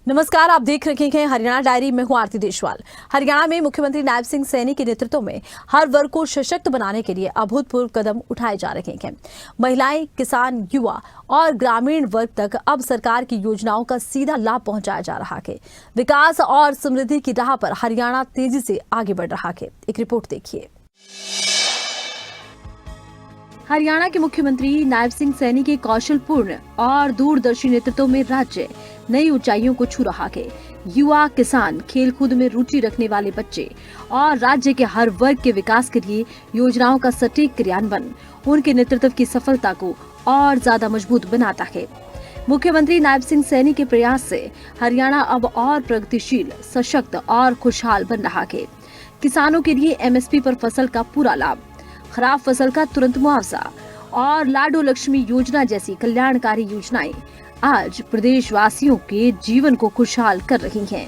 नमस्कार, आप देख रहे हैं हरियाणा डायरी में हूं आरती देशवाल। हरियाणा में मुख्यमंत्री नायब सिंह सैनी के नेतृत्व में हर वर्ग को सशक्त बनाने के लिए अभूतपूर्व कदम उठाए जा रहे हैं। महिलाएं, किसान, युवा और ग्रामीण वर्ग तक अब सरकार की योजनाओं का सीधा लाभ पहुंचाया जा रहा है। विकास और समृद्धि की राह पर हरियाणा तेजी से आगे बढ़ रहा है। एक रिपोर्ट देखिए। हरियाणा के मुख्यमंत्री नायब सिंह सैनी के कौशलपूर्ण और दूरदर्शी नेतृत्व में राज्य नई ऊंचाइयों को छू रहा है। युवा, किसान, खेलकूद में रुचि रखने वाले बच्चे और राज्य के हर वर्ग के विकास के लिए योजनाओं का सटीक क्रियान्वयन उनके नेतृत्व की सफलता को और ज्यादा मजबूत बनाता है। मुख्यमंत्री नायब सिंह सैनी के प्रयास से हरियाणा अब और प्रगतिशील, सशक्त और खुशहाल बन रहा है। किसानों के लिए एमएसपी पर फसल का पूरा लाभ, खराब फसल का तुरंत मुआवजा और लाडो लक्ष्मी योजना जैसी कल्याणकारी योजनाएं आज प्रदेशवासियों के जीवन को खुशहाल कर रही हैं।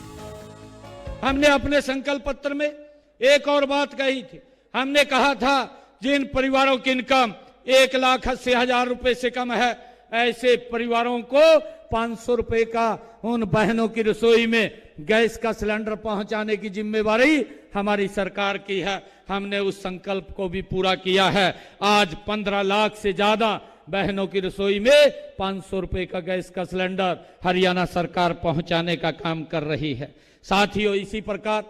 हमने अपने संकल्प पत्र में एक और बात कही थी। हमने कहा था जिन परिवारों की इनकम 1,80,000 रुपए से कम है, ऐसे परिवारों को 500 रुपए का उन बहनों की रसोई में गैस का सिलेंडर पहुंचाने की जिम्मेवारी हमारी सरकार की है। हमने उस संकल्प को भी पूरा किया है। आज 15 लाख से ज्यादा बहनों की रसोई में 500 रुपए का गैस का सिलेंडर हरियाणा सरकार पहुंचाने का काम कर रही है। साथियों, इसी प्रकार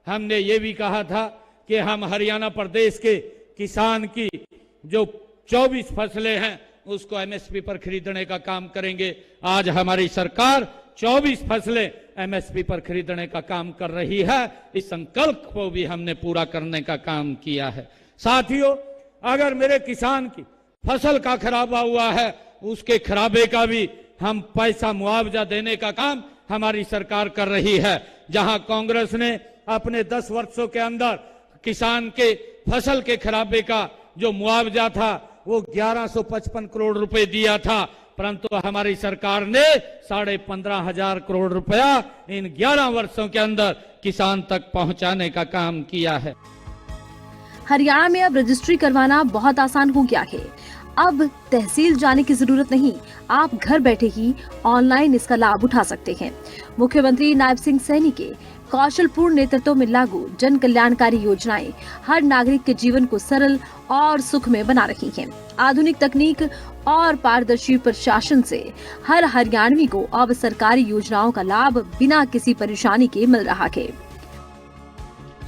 हमने ये भी कहा था कि हम हरियाणा प्रदेश के किसान की जो 24 फसलें हैं उसको एमएसपी पर खरीदने का काम करेंगे। आज हमारी सरकार 24 फसलें एमएसपी पर खरीदने का काम कर रही है। इस संकल्प को भी हमने पूरा करने का काम किया है। साथियों, अगर मेरे किसान की फसल का खराबा हुआ है, उसके खराबे का भी हम पैसा मुआवजा देने का काम हमारी सरकार कर रही है। जहां कांग्रेस ने अपने 10 वर्षों के अंदर किसान के फसल के खराबे का जो मुआवजा था वो 1155 करोड़ रुपए दिया था, परंतु हमारी सरकार ने 15,500 करोड़ रुपया इन 11 वर्षों के अंदर किसान तक पहुंचाने का काम किया है। हरियाणा में अब रजिस्ट्री करवाना बहुत आसान हो गया है। अब तहसील जाने की जरूरत नहीं, आप घर बैठे ही ऑनलाइन इसका लाभ उठा सकते हैं। मुख्यमंत्री नायब सिंह सैनी के कौशलपूर्ण नेतृत्व में लागू जन कल्याणकारी योजनाएं हर नागरिक के जीवन को सरल और सुखमय बना रही हैं। आधुनिक तकनीक और पारदर्शी प्रशासन से हर हरियाणवी को अब सरकारी योजनाओं का लाभ बिना किसी परेशानी के मिल रहा है।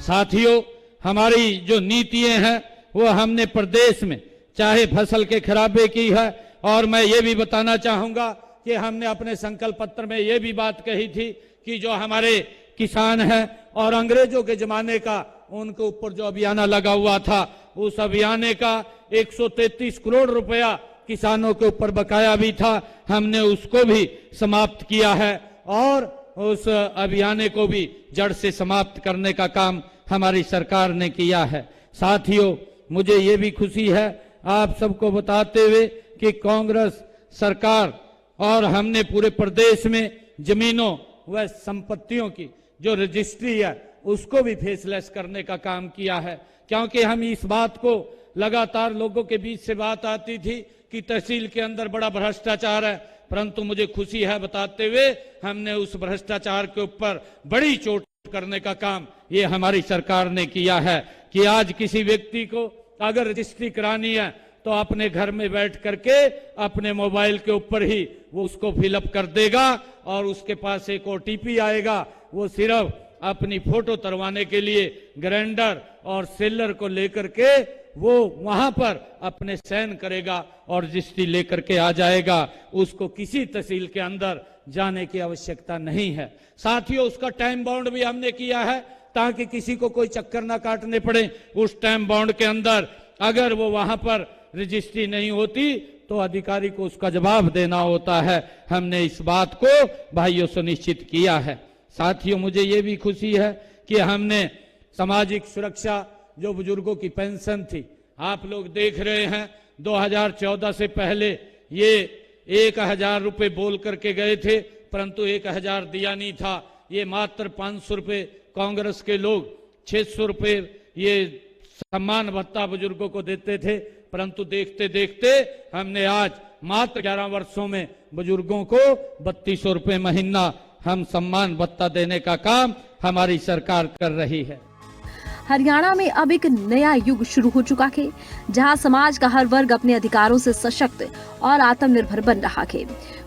साथियों, हमारी जो नीतियां हैं वो हमने प्रदेश में चाहे फसल के खराबे की है, और मैं ये भी बताना चाहूंगा कि हमने अपने संकल्प पत्र में ये भी बात कही थी कि जो हमारे किसान हैं और अंग्रेजों के जमाने का उनके ऊपर जो अभियान लगा हुआ था, उस अभियान का 133 करोड़ रुपया किसानों के ऊपर बकाया भी था, हमने उसको भी समाप्त किया है और उस अभियान को भी जड़ से समाप्त करने का काम हमारी सरकार ने किया है। साथियों, मुझे ये भी खुशी है आप सबको बताते हुए कि कांग्रेस सरकार और हमने पूरे प्रदेश में जमीनों व संपत्तियों की जो रजिस्ट्री है उसको भी फेसलेस करने का काम किया है, क्योंकि हम इस बात को लगातार लोगों के बीच से बात आती थी कि तहसील के अंदर बड़ा भ्रष्टाचार है, परंतु मुझे खुशी है बताते हुए हमने उस भ्रष्टाचार के ऊपर बड़ी चोट करने का काम ये हमारी सरकार ने किया है कि आज किसी व्यक्ति को अगर रजिस्ट्री करानी है तो अपने घर में बैठ करके अपने मोबाइल के ऊपर ही वो उसको फिलअप कर देगा और उसके पास एक ओटीपी आएगा। वो सिर्फ अपनी फोटो तरवाने के लिए ग्राइंडर और सेलर को लेकर के वो वहां पर अपने साइन करेगा और रजिस्ट्री लेकर के आ जाएगा। उसको किसी तहसील के अंदर जाने की आवश्यकता नहीं है। साथियों, उसका टाइम बाउंड भी हमने किया है ताकि किसी को कोई चक्कर ना काटने पड़े। उस टाइम बाउंड के अंदर अगर वो वहां पर रजिस्ट्री नहीं होती तो अधिकारी को उसका जवाब देना होता है। हमने इस बात को भाइयों सुनिश्चित किया है। साथियों, मुझे ये भी खुशी है कि हमने सामाजिक सुरक्षा जो बुजुर्गों की पेंशन थी, आप लोग देख रहे हैं 2014 से पहले ये 1,000 रुपए बोल करके गए थे, परंतु 1,000 दिया नहीं था। ये मात्र 500 रुपए कांग्रेस के लोग 600 रुपए ये सम्मान भत्ता बुजुर्गों को देते थे, परंतु देखते देखते हमने आज मात्र 11 वर्षों में बुजुर्गों को 3200 रुपए महीना हम सम्मान भत्ता देने का काम हमारी सरकार कर रही है। हरियाणा में अब एक नया युग शुरू हो चुका है, जहां समाज का हर वर्ग अपने अधिकारों से सशक्त और आत्मनिर्भर बन रहा है।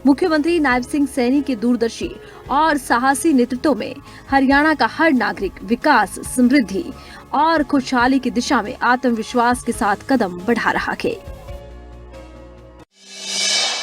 मुख्यमंत्री नायब सिंह सैनी के दूरदर्शी और साहसी नेतृत्व में हरियाणा का हर नागरिक विकास, समृद्धि और खुशहाली की दिशा में आत्मविश्वास के साथ कदम बढ़ा रहा है।